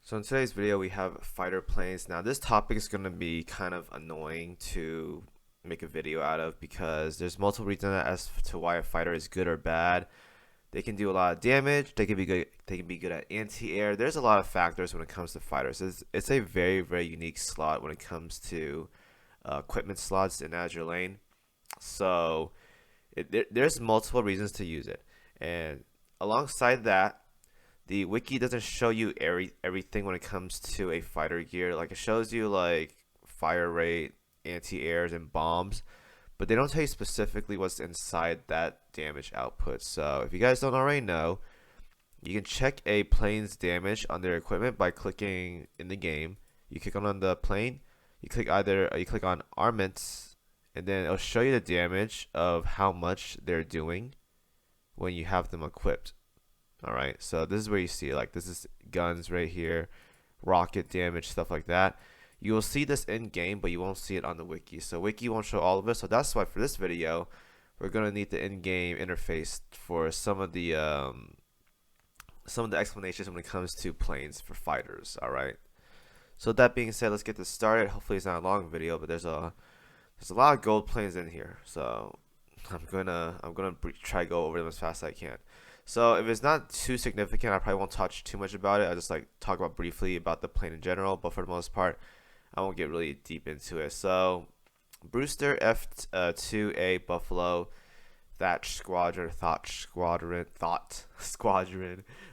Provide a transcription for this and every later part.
So in today's video we have fighter planes. Now this topic is going to be kind of annoying to make a video out of because there's multiple reasons as to why a fighter is good or bad. They can do a lot of damage, they can be good at anti-air. There's a lot of factors when it comes to fighters. It's a very unique slot when it comes to equipment slots in Azure Lane. So there's multiple reasons to use it. And alongside that, the wiki doesn't show you everything when it comes to a fighter gear. Like it shows you like fire rate, anti-airs, and bombs, but they don't tell you specifically what's inside that damage output. So if you guys don't already know, you can check a plane's damage on their equipment by clicking in the game. You click on the plane, you click on armaments, and then it'll show you the damage of how much they're doing when you have them equipped. Alright, so this is where you see, like, this is guns right here, rocket damage, stuff like that. You will see this in game, but you won't see it on the wiki. So wiki won't show all of it. So that's why for this video, we're gonna need the in-game interface for some of the explanations when it comes to planes for fighters. Alright. So that being said, let's get this started. Hopefully it's not a long video, but there's a lot of gold planes in here. So I'm gonna try to go over them as fast as I can. So if it's not too significant, I probably won't touch too much about it. I'll just like talk about briefly about the plane in general, but for the most part, I won't get really deep into it. So Brewster F2A Buffalo Thach Squadron,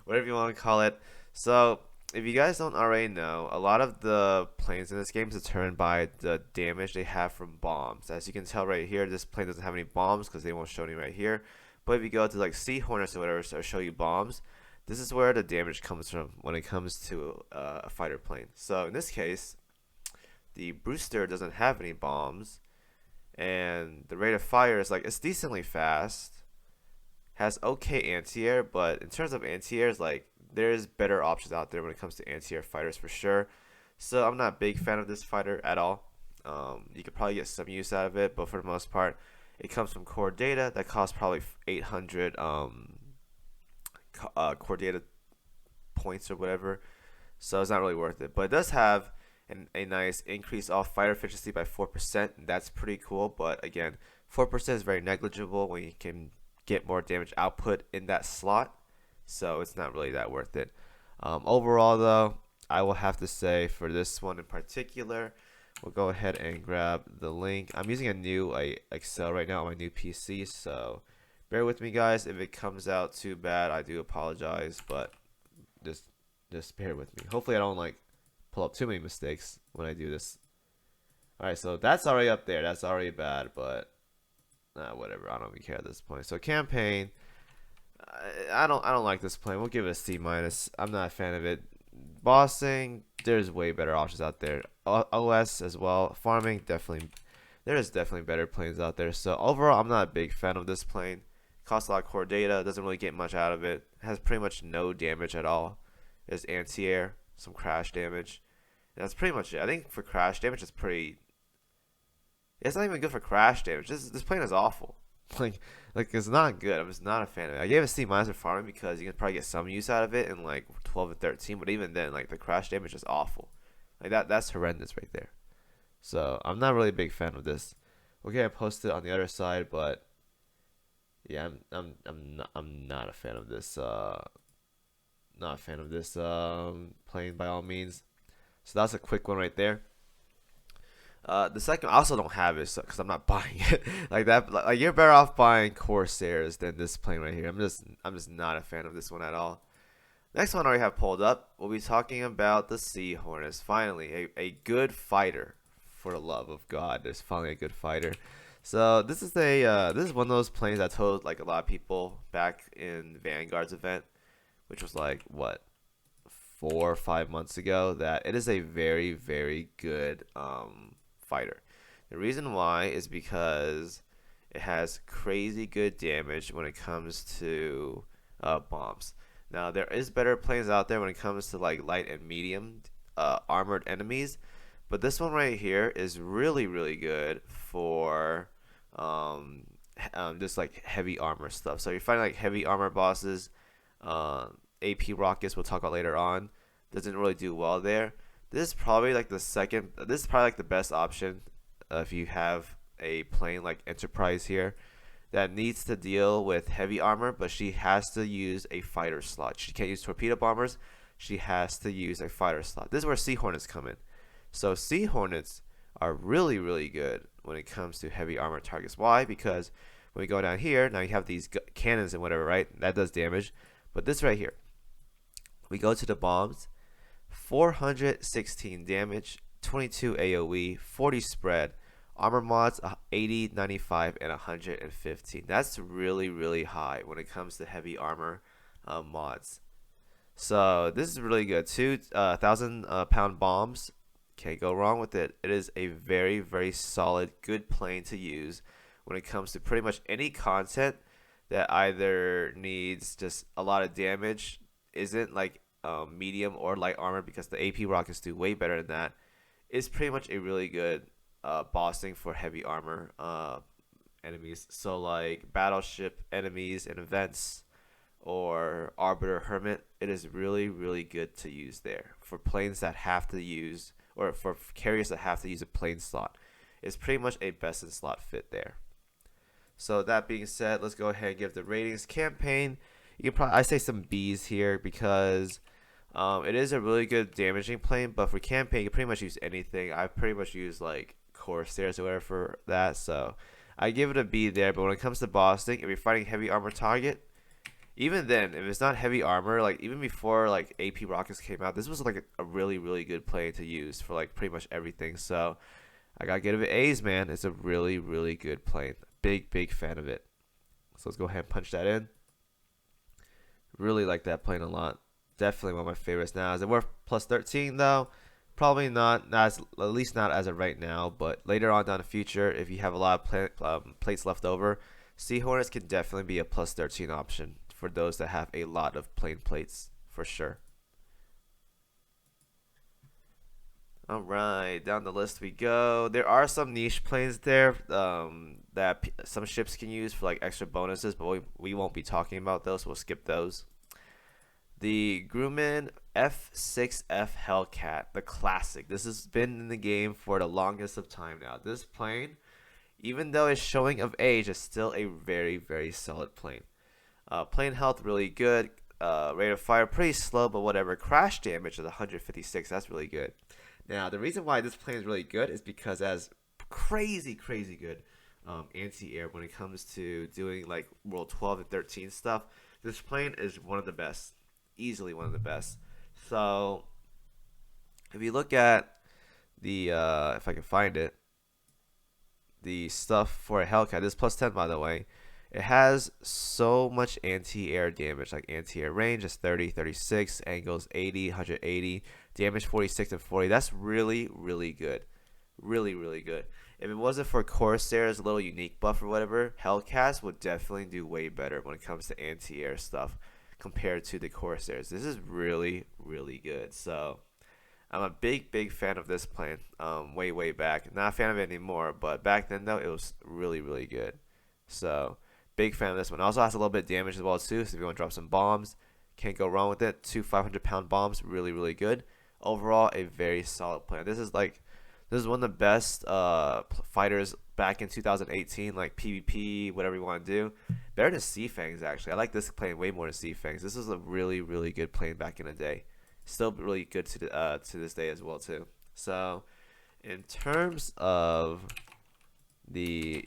whatever you want to call it. So if you guys don't already know, a lot of the planes in this game is determined by the damage they have from bombs. As you can tell right here, this plane doesn't have any bombs because they won't show any right here. But if you go to like Sea Hornets or whatever, or show you bombs, this is where the damage comes from when it comes to a fighter plane. So in this case, the Brewster doesn't have any bombs, and the rate of fire is like, it's decently fast, has okay anti-air, but in terms of anti-airs, like there's better options out there when it comes to anti-air fighters for sure. So I'm not a big fan of this fighter at all. You could probably get some use out of it, but for the most part, it comes from core data that costs probably 800 core data points or whatever, so it's not really worth it. But it does have a nice increase off fighter efficiency by 4%. That's pretty cool, but again, 4% is very negligible when you can get more damage output in that slot, so it's not really that worth it. Overall though, I will have to say for this one in particular, we'll go ahead and grab the link. I'm using a new Excel right now on my new PC, so bear with me guys. If it comes out too bad, I do apologize, but just bear with me. Hopefully I don't like pull up too many mistakes when I do this. Alright, so that's already up there. That's already bad, but whatever. I don't even care at this point. So campaign, I don't like this plane. We'll give it a C minus. I'm not a fan of it. Bossing, there's way better options out there. OS as well. Farming, there's definitely better planes out there. So overall, I'm not a big fan of this plane. Costs a lot of core data, doesn't really get much out of it. Has pretty much no damage at all. There's anti-air, some crash damage. And that's pretty much it. I think for crash damage, it's not even good for crash damage. This plane is awful. Like it's not good. I'm just not a fan of it. I gave it a C minus for farming because you can probably get some use out of it in like 12 and 13, but even then, like the crash damage is awful. Like that's horrendous right there. So I'm not really a big fan of this. Okay, I posted on the other side, but yeah, I'm not a fan of this. Not a fan of this plane by all means. So that's a quick one right there. The second, I also don't have it because I'm not buying it. Like that, like you're better off buying Corsairs than this plane right here. I'm just not a fan of this one at all. Next one I already have pulled up. We'll be talking about the Sea Hornets. Finally, a good fighter. For the love of God, there's finally a good fighter. So this is one of those planes I told like a lot of people back in Vanguard's event, which was like what, 4 or 5 months ago, that it is a very good fighter. The reason why is because it has crazy good damage when it comes to bombs. Now there is better planes out there when it comes to like light and medium armored enemies, but this one right here is really good for just like heavy armor stuff. So you're fighting like heavy armor bosses, AP rockets we'll talk about later on. doesn't really do well there. This is probably like the second. This is probably like the best option if you have a plane like Enterprise here that needs to deal with heavy armor, but she has to use a fighter slot. She can't use torpedo bombers. She has to use a fighter slot. This is where Sea Hornets come in. So Sea Hornets are really, really good when it comes to heavy armor targets. Why? Because when we go down here, now you have these cannons and whatever, right? That does damage. But this right here, we go to the bombs, 416 damage, 22 AoE, 40 spread, armor mods 80, 95, and 115. That's really, really high when it comes to heavy armor mods. So this is really good. 2,000 pound bombs. Can't go wrong with it. It is a very, very solid, good plane to use when it comes to pretty much any content that either needs just a lot of damage, isn't like medium or light armor, because the AP rockets do way better than that. It's pretty much a really good bossing for heavy armor enemies. So like battleship enemies and events, or Arbiter Hermit, it is really, really good to use there for planes that have to use, or for carriers that have to use a plane slot. It's pretty much a best in slot fit there. So that being said, let's go ahead and give the ratings. Campaign, you can probably, I say some B's here because it is a really good damaging plane, but for campaign you can pretty much use anything. I pretty much use like Corsairs or whatever for that, so I give it a B there. But when it comes to bossing, if you're fighting heavy armor target, even then, if it's not heavy armor, like even before like AP rockets came out, this was like a really, really good plane to use for like pretty much everything. So I gotta give it A's, man. It's a really, really good plane. Big, big fan of it. So let's go ahead and punch that in. Really like that plane a lot. Definitely one of my favorites now. Is it worth plus 13 though? Probably not. At least not as of right now. But later on down the future, if you have a lot of plates left over, Sea Hornets can definitely be a plus 13 option for those that have a lot of plane plates, for sure. Alright, down the list we go. There are some niche planes there that some ships can use for like extra bonuses, but we won't be talking about those, so we'll skip those. The Grumman F6F Hellcat, the classic. This has been in the game for the longest of time now. This plane, even though it's showing of age, is still a very, very solid plane. Plane health really good. Rate of fire pretty slow, but whatever. Crash damage is 156. That's really good. Now, the reason why this plane is really good is because it has crazy, crazy good anti-air when it comes to doing like World 12 and 13 stuff. This plane is one of the best. Easily one of the best. So, if you look at the, if I can find it, the stuff for a Hellcat, this is plus 10 by the way. It has so much anti-air damage, like anti-air range is 30, 36, angles 80, 180, damage 46 and 40. That's really, really good. Really, really good. If it wasn't for Corsair's little unique buff or whatever, Hellcats would definitely do way better when it comes to anti-air stuff compared to the Corsairs. This is really, really good. So I'm a big, big fan of this plane. Way, way back. Not a fan of it anymore, but back then though, it was really, really good. So big fan of this one. Also has a little bit of damage as well too, so if you want to drop some bombs, can't go wrong with it. 2 500-pound bombs, really, really good. Overall, a very solid plane. This is one of the best fighters back in 2018, like PvP, whatever you want to do. Better than Seafangs, actually. I like this plane way more than Seafangs. This is a really, really good plane back in the day. Still really good to this day as well too. So, in terms of the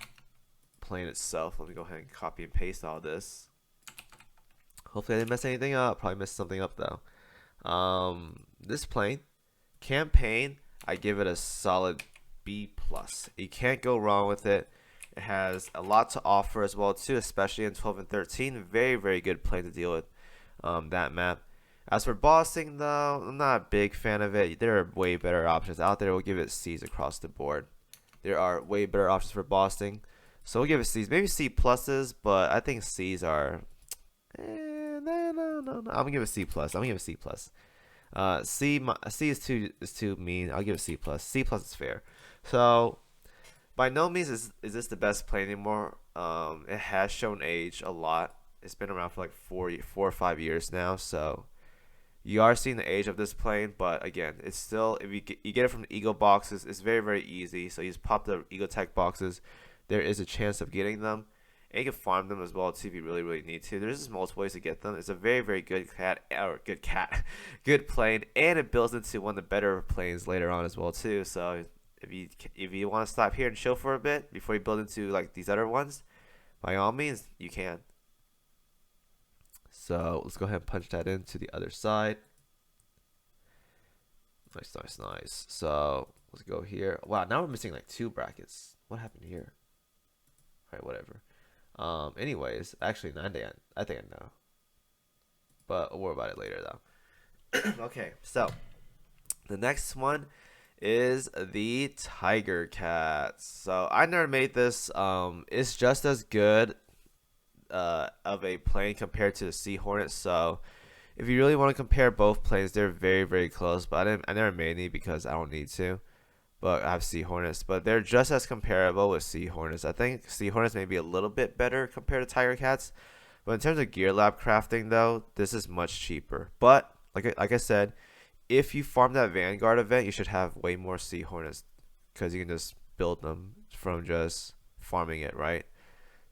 plane itself, let me go ahead and copy and paste all this. Hopefully I didn't mess anything up. Probably messed something up though. This plane, campaign, I give it a solid B+. You can't go wrong with it. It has a lot to offer as well too, especially in 12 and 13. Very, very good plane to deal with that map. As for bossing though, I'm not a big fan of it. There are way better options out there. We'll give it C's across the board. There are way better options for bossing. So we'll give it C's, maybe C pluses, but I think C's are. No. I'm gonna give it C plus. I'm gonna give it C plus. C is too mean. I'll give it C plus. C plus is fair. So by no means is this the best plane anymore. It has shown age a lot. It's been around for like 4 or 5 years now. So You are seeing the age of this plane, but again, it's still, if you get it from the Eagle boxes, it's very, very easy. So you just pop the Eagle Tech boxes. There is a chance of getting them. And you can farm them as well too if you really, really need to. There's just multiple ways to get them. It's a very, very good good plane, and it builds into one of the better planes later on as well too. So if you want to stop here and chill for a bit before you build into like these other ones, by all means, you can. So let's go ahead and punch that into the other side. Nice, nice, nice. So let's go here. Wow, now we're missing like 2 brackets. What happened here? Alright, whatever. Anyways, actually, I think I know. But we'll worry about it later though. Okay, so the next one is the Tigercat. So I never made this. It's just as good of a plane compared to the Sea Hornet. So if you really want to compare both planes, they're very, very close. But I never made any because I don't need to. But I have Sea Hornets, but they're just as comparable with Sea Hornets. I think Sea Hornets may be a little bit better compared to Tigercats. But in terms of gear lab crafting, though, this is much cheaper. But like I said, if you farm that Vanguard event, you should have way more Sea Hornets because you can just build them from just farming it, right?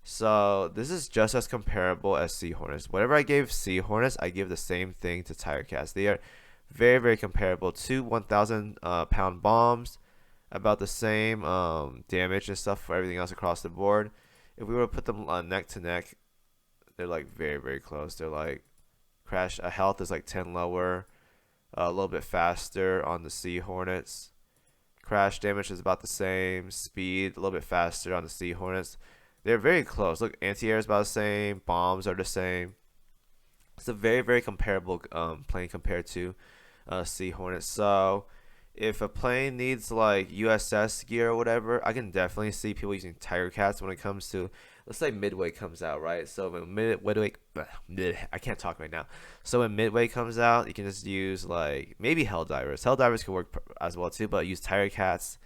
So this is just as comparable as Sea Hornets. Whatever I gave Sea Hornets, I give the same thing to Tigercats. They are very, very comparable. 2 1,000 pound bombs, about the same damage and stuff for everything else across the board. If we were to put them neck to neck, they're like very, very close. They're like crash health is like 10 lower, a little bit faster on the Sea Hornets. Crash damage is about the same. Speed a little bit faster on the Sea Hornets. They're very close. Look, anti-air is about the same. Bombs are the same. It's a very, very comparable plane compared to Sea Hornets. So if a plane needs like USS gear or whatever, I can definitely see people using Tigercats when it comes to, let's say Midway comes out, right? So when Midway, I can't talk right now. So when Midway comes out, you can just use like maybe Helldivers. Helldivers can work as well too, but use Tigercats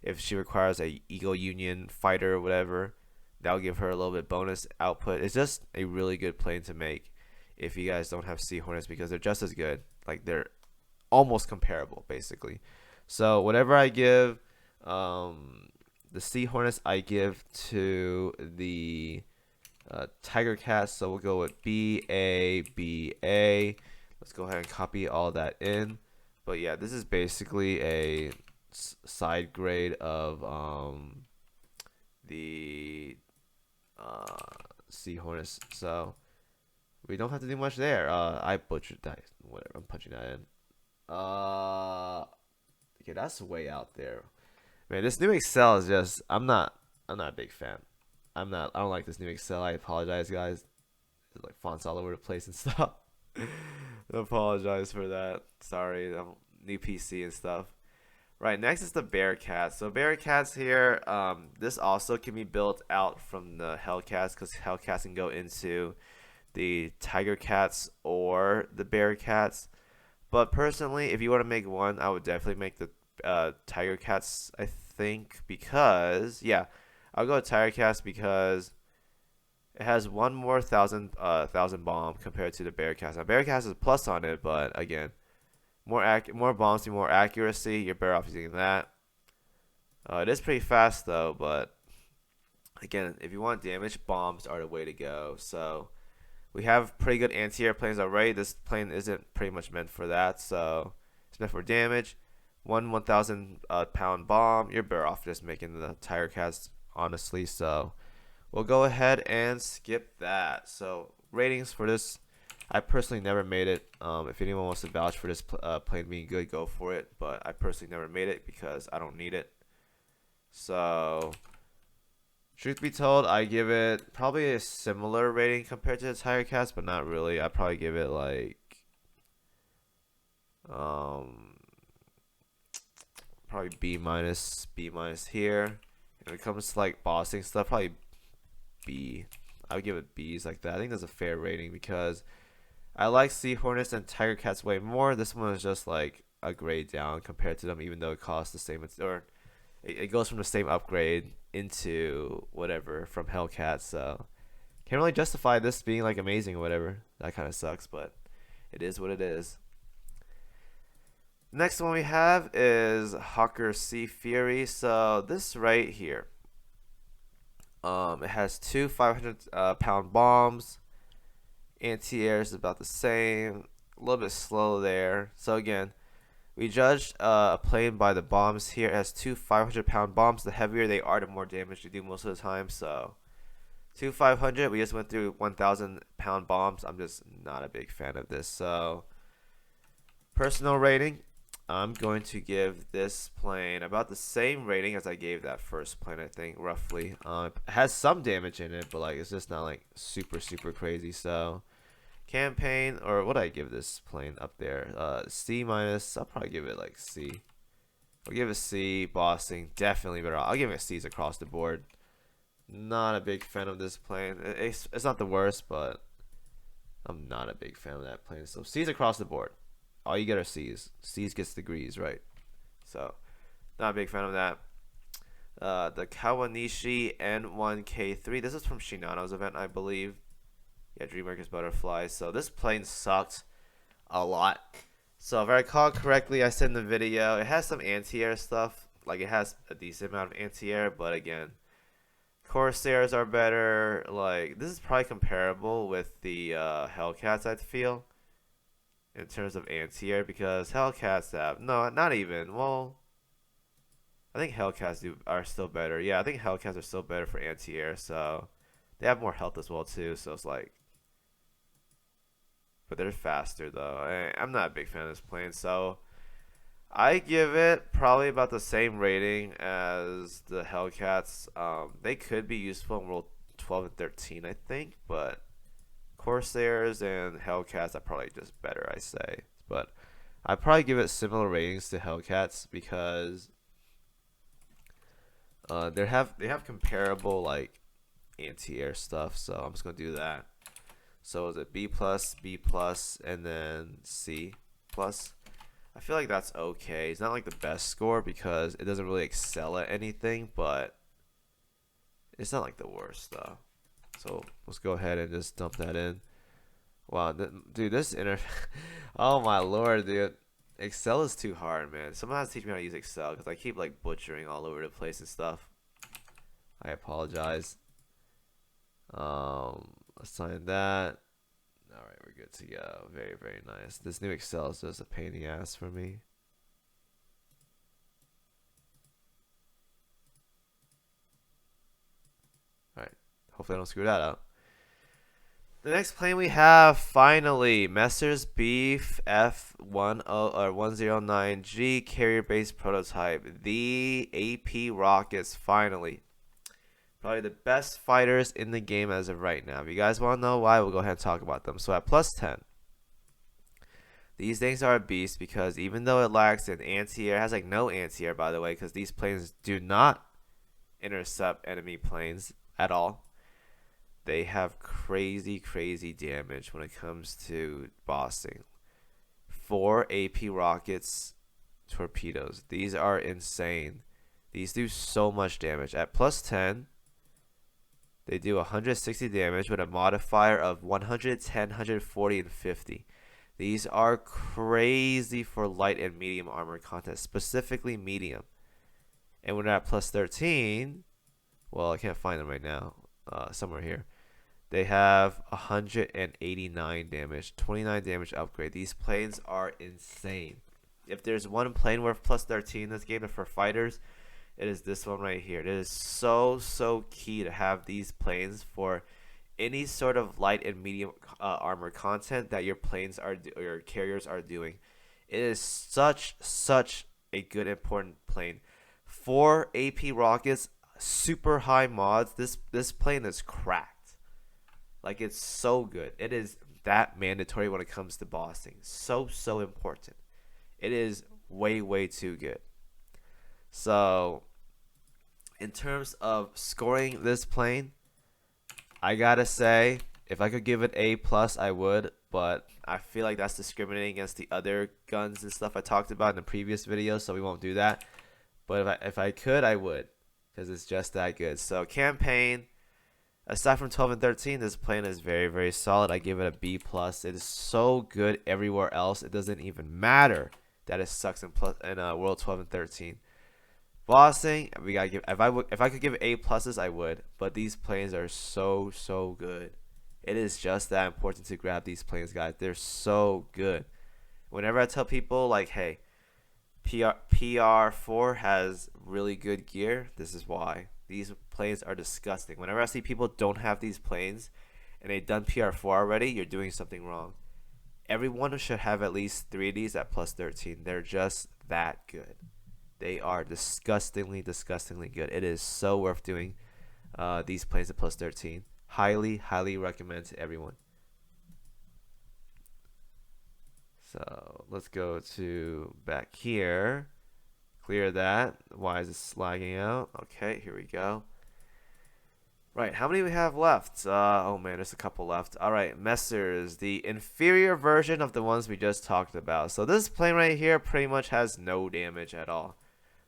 if she requires a Eagle Union fighter or whatever. That'll give her a little bit bonus output. It's just a really good plane to make if you guys don't have Sea Hornets because they're just as good. Like they're almost comparable basically. So whatever I give the Sea Hornets, I give to the Tigercat. So we'll go with BA. Let's go ahead and copy all that in. But yeah, this is basically a side grade of the Sea Hornets. So we don't have to do much there. I butchered that. Whatever, I'm punching that in. Okay, that's way out there. Man, this new Excel is just I'm not a big fan. I don't like this new Excel. I apologize, guys. There's like fonts all over the place and stuff. I apologize for that. Sorry, new PC and stuff. Right, next is the Bearcat. So Bearcats here, this also can be built out from the Hellcats because Hellcats can go into the Tigercats or the Bearcats. But personally, if you want to make one, I would definitely make the Tigercats, I think, because, yeah, I'll go with Tigercats because it has one more thousand bomb compared to the Bearcats. Now, Bearcats has a plus on it, but again, more bombs, more accuracy. You're better off using that. It is pretty fast though, but again, if you want damage, bombs are the way to go. So we have pretty good anti-air planes already. This plane isn't pretty much meant for that, so it's meant for damage. 1,000 pound bomb. You're better off just making the Tigercats, honestly. So we'll go ahead and skip that. So ratings for this, I personally never made it. If anyone wants to vouch for this plane being good, go for it. But I personally never made it because I don't need it. So truth be told, I give it probably a similar rating compared to the Tigercats, but not really. I'd probably give it like probably B minus here. When it comes to like bossing stuff, probably B. I would give it B's like that. I think that's a fair rating because I like Sea Hornets and Tigercats way more. This one is just like a grade down compared to them, even though it costs the same, or it goes from the same upgrade into whatever from Hellcat. So can't really justify this being like amazing or whatever. That kind of sucks, but it is what it is. Next one we have is Hawker Sea Fury. So this right here, it has two 500 pound bombs. Anti-air is about the same, a little bit slow there. So again, we judged a plane by the bombs here. It has two 500 pound bombs. The heavier they are, the more damage they do most of the time. So two 500, we just went through 1,000 pound bombs. I'm just not a big fan of this. So personal rating, I'm going to give this plane about the same rating as I gave that first plane, I think, roughly. It has some damage in it, but like it's just not like super crazy. So campaign, or what do I give this plane up there? C minus. I'll probably give it like C. I'll give it C. Bossing, definitely better. I'll give it C's across the board. Not a big fan of this plane. It's not the worst, but I'm not a big fan of that plane. So C's across the board. All you get are C's. C's gets degrees, right? So not a big fan of that. The Kawanishi N1K3. This is from Shinano's event, I believe. Yeah, Dreamworkers Butterfly. So this plane sucked a lot. So if I recall correctly, I said in the video, it has some anti-air stuff. Like it has a decent amount of anti-air, but again, Corsairs are better. Like this is probably comparable with the Hellcats, I feel, in terms of anti-air, because Hellcats have not even. Well, I think Hellcats are still better. Yeah, I think Hellcats are still better for anti-air. So they have more health as well too. So it's like. But they're faster though. I'm not a big fan of this plane, so I give it probably about the same rating as the Hellcats. They could be useful in World 12 and 13, I think, but Corsairs and Hellcats are probably just better, I say. But I probably give it similar ratings to Hellcats because they have comparable like anti-air stuff. So I'm just gonna do that. So is it B plus, B plus, and then C plus? I feel like that's okay. It's not like the best score because it doesn't really excel at anything, but it's not like the worst though. So let's go ahead and just dump that in. Wow, dude, this oh my lord, dude. Excel is too hard, man. Someone has to teach me how to use Excel because I keep like butchering all over the place and stuff. I apologize. Assign that. Alright, we're good to go. Very nice. This new Excel is just a pain in the ass for me. Alright, hopefully I don't screw that up. The next plane we have, finally, Messer's Beef F109G carrier-based prototype. The AP rockets, finally. Probably the best fighters in the game as of right now. If you guys want to know why, we'll go ahead and talk about them. So at plus 10, these things are a beast because even though it lacks an anti-air, it has like no anti-air, by the way, because these planes do not intercept enemy planes at all. They have crazy damage when it comes to bossing. 4 AP rockets, torpedoes. These are insane. These do so much damage. At plus 10, they do 160 damage with a modifier of 110, 140, and 50. These are crazy for light and medium armor content, specifically medium. And when they're at plus 13, well, I can't find them right now. Somewhere here. They have 189 damage, 29 damage upgrade. These planes are insane. If there's one plane worth plus 13 in this game for fighters, it is this one right here. It is so key to have these planes for any sort of light and medium armor content that your planes are or your carriers are doing. It is such a good important plane. 4 AP rockets, super high mods. This plane is cracked. Like, it's so good. It is that mandatory when it comes to bossing. So important. It is way too good. So, in terms of scoring this plane, I gotta say, if I could give it A plus, I would. But I feel like that's discriminating against the other guns and stuff I talked about in the previous video, so we won't do that. But if I could, I would, because it's just that good. So, campaign. Aside from 12 and 13, this plane is very solid. I give it a B plus. It is so good everywhere else. It doesn't even matter that it sucks in World 12 and 13. Bossing, we gotta give. If I could give A pluses, I would. But these planes are so good. It is just that important to grab these planes, guys. They're so good. Whenever I tell people like, hey, PR4 has really good gear, this is why. These planes are disgusting. Whenever I see people don't have these planes and they've done PR4 already, you're doing something wrong. Everyone should have at least 3 of these at plus 13. They're just that good. They are disgustingly good. It is so worth doing these planes at plus 13. Highly recommend to everyone. So let's go to back here. Clear that. Why is this lagging out? Okay, here we go. Right, how many we have left? Oh man, there's a couple left. Alright, Messers, the inferior version of the ones we just talked about. So this plane right here pretty much has no damage at all.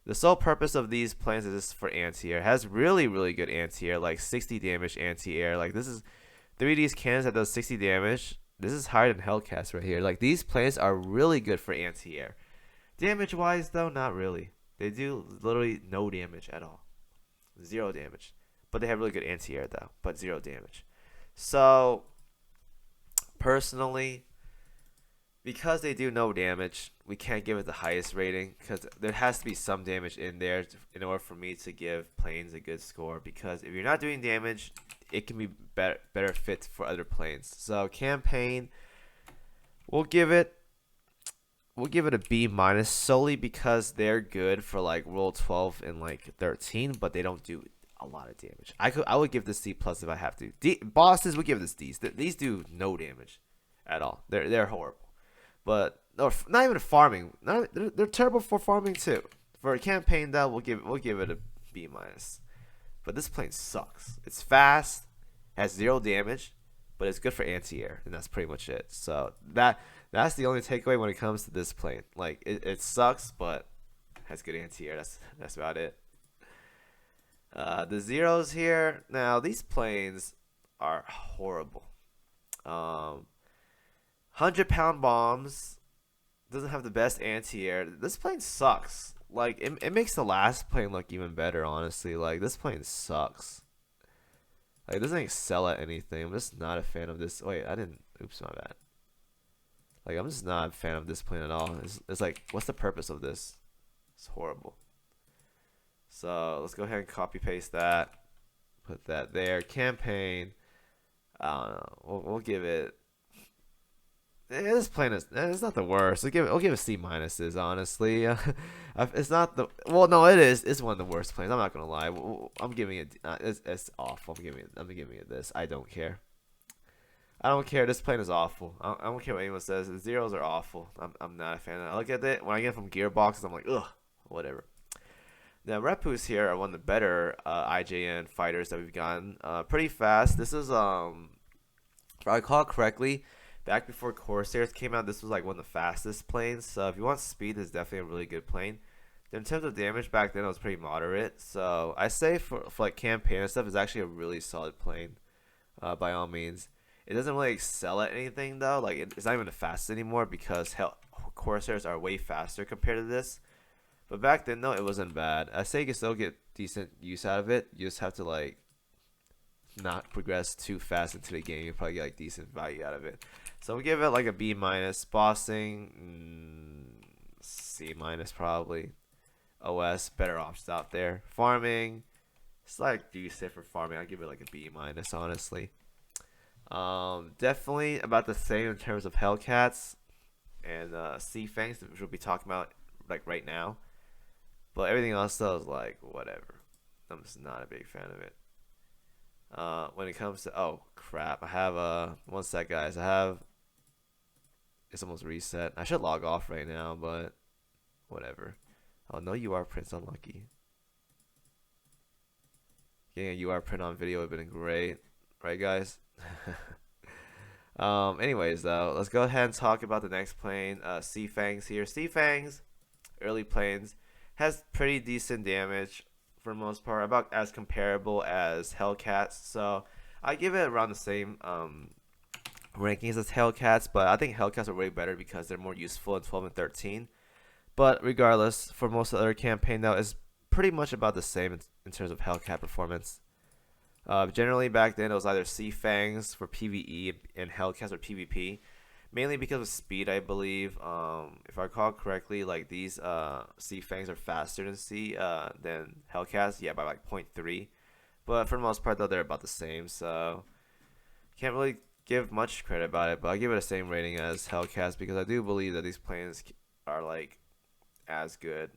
The sole purpose of these planes is just for anti-air. It has really good anti-air, like 60 damage anti-air. Like this is 3 of these cannons that does 60 damage. This is higher than Hellcats right here. Like these planes are really good for anti-air. Damage wise though, not really. They do literally no damage at all. 0 damage. But they have really good anti-air though, but 0 damage. So personally, because they do no damage, we can't give it the highest rating because there has to be some damage in there in order for me to give planes a good score. Because if you're not doing damage, it can be better fit for other planes. So campaign, we'll give it a B minus solely because they're good for like World 12 and like 13, but they don't do a lot of damage. I would give this C plus if I have to. Bosses would give this D's. These do no damage at all. They're horrible. But no, not even farming. They're terrible for farming too. For a campaign though, we'll give it a B minus. But this plane sucks. It's fast, has 0 damage, but it's good for anti-air, and that's pretty much it. So that's the only takeaway when it comes to this plane. Like it sucks, but has good anti-air. That's about it. The zeros here. Now these planes are horrible. 100-pound bombs doesn't have the best anti-air. This plane sucks. Like it makes the last plane look even better, honestly. Like this plane sucks. Like it doesn't excel at anything. I'm just not a fan of this. Wait, I didn't. Oops, my bad. Like I'm just not a fan of this plane at all. It's like, what's the purpose of this? It's horrible. So let's go ahead and copy paste that. Put that there. Campaign. I don't know. We'll give it. This plane is. It's not the worst. I'll give it C minuses. Honestly, it's not the. Well, no, it is. It's one of the worst planes. I'm not gonna lie. I'm giving it. It's awful. I'm giving it this. I don't care. I don't care. This plane is awful. I don't care what anyone says. The zeros are awful. I'm not a fan of it. I look at it when I get from gearboxes. I'm like, ugh, whatever. The Reppuus here are one of the better IJN fighters that we've gotten. Pretty fast. This is if I recall correctly, back before Corsairs came out, this was like one of the fastest planes. So if you want speed, this is definitely a really good plane. In terms of damage, back then it was pretty moderate. So I say for like campaign and stuff, it's actually a really solid plane. By all means, it doesn't really excel at anything though. Like it's not even the fastest anymore because Corsairs are way faster compared to this. But back then, no, it wasn't bad. I say you can still get decent use out of it. You just have to like not progress too fast into the game. You probably get like decent value out of it. So we'll give it like a B minus. Bossing, C minus probably. OS, better options out there. Farming, it's like decent for farming. I'll give it like a B minus, honestly. Definitely about the same in terms of Hellcats and Seafangs, which we'll be talking about like right now. But everything else though is like whatever. I'm just not a big fan of it. When it comes to crap, I have one sec guys. It's almost reset. I should log off right now, but whatever. Oh no, UR print's unlucky. Getting a UR print on video would have been great, right guys? Anyways though, let's go ahead and talk about the next plane. Seafangs here. Seafangs, early planes, has pretty decent damage for the most part, about as comparable as Hellcats. So I give it around the same rankings as Hellcats, but I think Hellcats are way better because they're more useful in 12 and 13. But regardless, for most of the other campaign though, it's pretty much about the same in terms of Hellcat performance. Generally back then it was either Seafangs for PvE and Hellcats for PvP, mainly because of speed, I believe. If I recall correctly, like these Seafangs are faster than Hellcats, yeah, by like 0.3. But for the most part though, they're about the same, so can't really give much credit about it. But I give it the same rating as Hellcats because I do believe that these planes are like as good,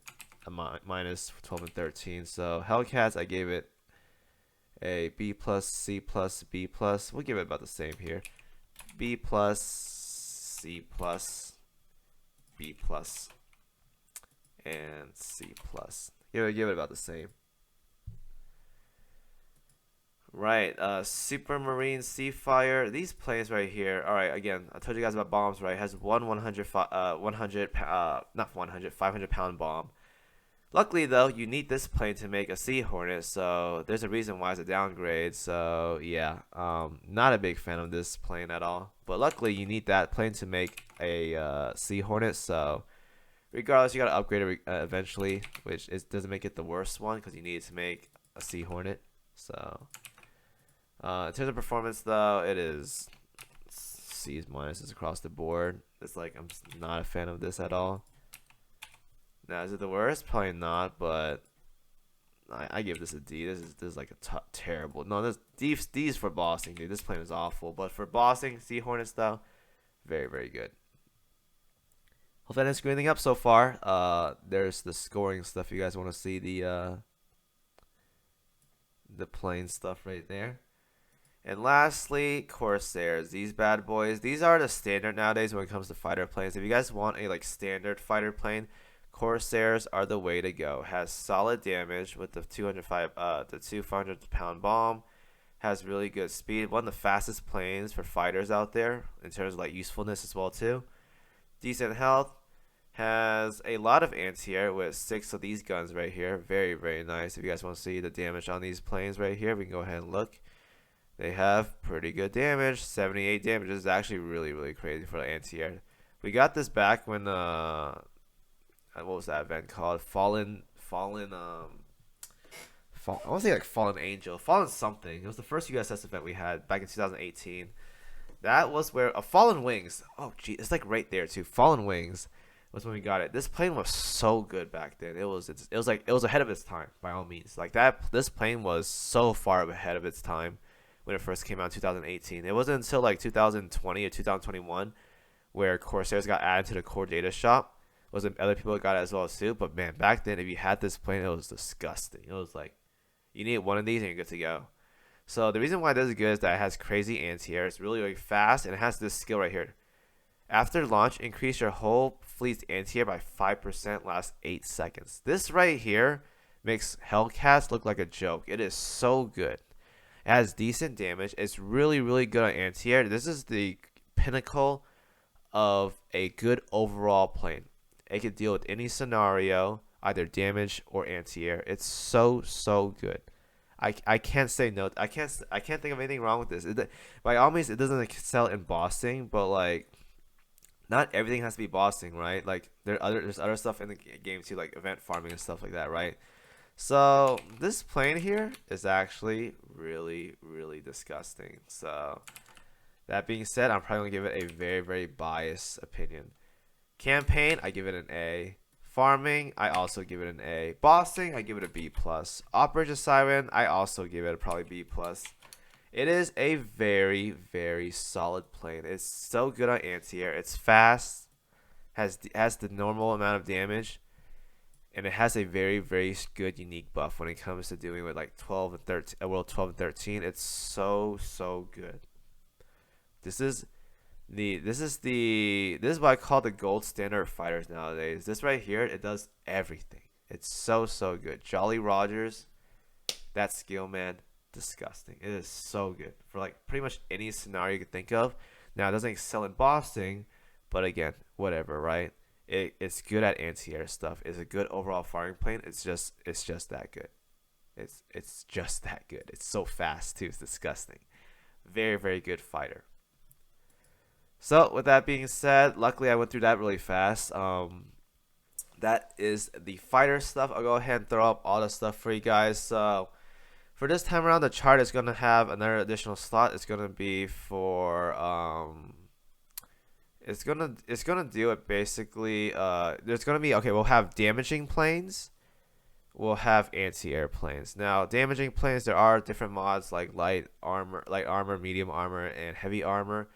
minus 12 and 13. So Hellcats, I gave it a B plus, C plus, B plus. We'll give it about the same here. B plus, C plus, B plus, and C plus. Give it about the same. Right, Supermarine Seafire. These planes right here. All right, again, I told you guys about bombs, right? It has one 500-pound bomb. Luckily, though, you need this plane to make a Sea Hornet, so there's a reason why it's a downgrade. So yeah, not a big fan of this plane at all. But luckily, you need that plane to make a Sea Hornet. So regardless, you gotta upgrade it eventually, which doesn't make it the worst one because you need it to make a Sea Hornet. So in terms of performance, though, it is C's minuses across the board. It's like I'm not a fan of this at all. Now, is it the worst? Probably not, but I give this a D. This is like a terrible. No, this D's for bossing, dude. This plane is awful, but for bossing, Sea Hornets though, very very good. Hopefully I didn't screw anything up so far. There's the scoring stuff. You guys want to see the plane stuff right there. And lastly, Corsairs. These bad boys. These are the standard nowadays when it comes to fighter planes. If you guys want a like standard fighter plane, Corsairs are the way to go. Has solid damage with the 200-pound bomb. Has really good speed. One of the fastest planes for fighters out there in terms of like usefulness as well too. Decent health. Has a lot of anti-air with 6 of these guns right here. Very very nice. If you guys want to see the damage on these planes right here, we can go ahead and look. They have pretty good damage. 78 damage. This is actually really really crazy for the anti-air. We got this back when what was that event called? I want to say like Fallen Angel, Fallen something. It was the first USS event we had back in 2018. That was where Fallen Wings. Oh gee, it's like right there too. Fallen Wings was when we got it. This plane was so good back then. It was ahead of its time by all means. Like that, this plane was so far ahead of its time when it first came out in 2018. It wasn't until like 2020 or 2021 where Corsairs got added to the core data shop. Wasn't other people got it as well too, but man, back then if you had this plane, it was disgusting. It was like you need one of these and you're good to go. So the reason why this is good is that it has crazy anti-air. It's really really fast and it has this skill right here. After launch, increase your whole fleet's anti-air by 5% last 8 seconds. This right here makes Hellcats look like a joke. It is so good. It has decent damage. It's really really good on anti-air. This is the pinnacle of a good overall plane. It can deal with any scenario, either damage or anti-air. It's so good. I can't say no. I can't think of anything wrong with this. By all means, it doesn't excel in bossing, but like, not everything has to be bossing, right? Like there's other stuff in the game too, like event farming and stuff like that, right? So this plane here is actually really really disgusting. So that being said, I'm probably gonna give it a very very biased opinion. Campaign, I give it an A. Farming, I also give it an A. Bossing, I give it a B+. Operation Siren, I also give it probably B+. It is a very, very solid plane. It's so good on anti-air. It's fast, has the normal amount of damage, and it has a very, very good unique buff when it comes to doing with like 12 and 13, World 12 and 13. It's so good. This is what I call the gold standard of fighters nowadays. This right here, it does everything. It's so good. Jolly Rogers, that skill, man, disgusting. It is so good for like pretty much any scenario you could think of. Now it doesn't excel in bossing, but again, whatever, right? It's good at anti-air stuff. It's a good overall firing plane. It's just that good. It's just that good. It's so fast too. It's disgusting. Very very good fighter. So with that being said, luckily I went through that really fast. that is the fighter stuff. I'll go ahead and throw up all the stuff for you guys. So for this time around, the chart is gonna have another additional slot. It's gonna be for it's gonna do it basically. There's gonna be, okay, we'll have damaging planes. We'll have anti-air planes. Now, damaging planes, there are different mods like light armor, medium armor, and heavy armor.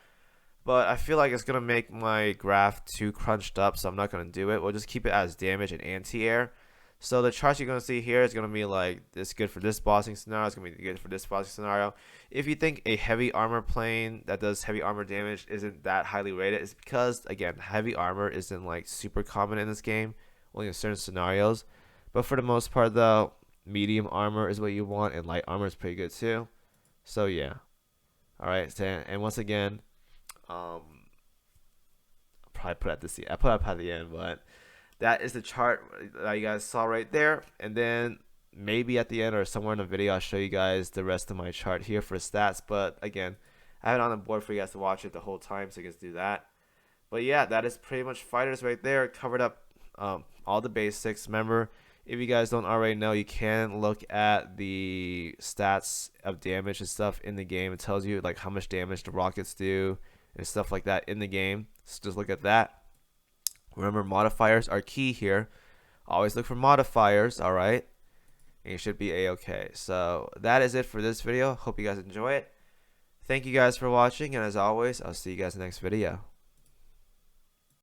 But I feel like it's going to make my graph too crunched up, so I'm not going to do it. We'll just keep it as damage and anti-air. So the charts you're going to see here is going to be like, this good for this bossing scenario. It's going to be good for this bossing scenario. If you think a heavy armor plane that does heavy armor damage isn't that highly rated, it's because, again, heavy armor isn't like super common in this game, only in certain scenarios. But for the most part, though, medium armor is what you want, and light armor is pretty good too. So yeah. Alright, so, and once again, I'll probably put it at the end, but that is the chart that you guys saw right there. And then maybe at the end or somewhere in the video, I'll show you guys the rest of my chart here for stats. But again, I have it on the board for you guys to watch it the whole time, so you guys do that. But yeah, that is pretty much fighters right there. Covered up all the basics. Remember, if you guys don't already know, you can look at the stats of damage and stuff in the game. It tells you like how much damage the rockets do and stuff like that in the game. So just look at that. Remember, modifiers are key here. Always look for modifiers, alright? And you should be a-okay. So that is it for this video. Hope you guys enjoy it. Thank you guys for watching, and as always, I'll see you guys in the next video.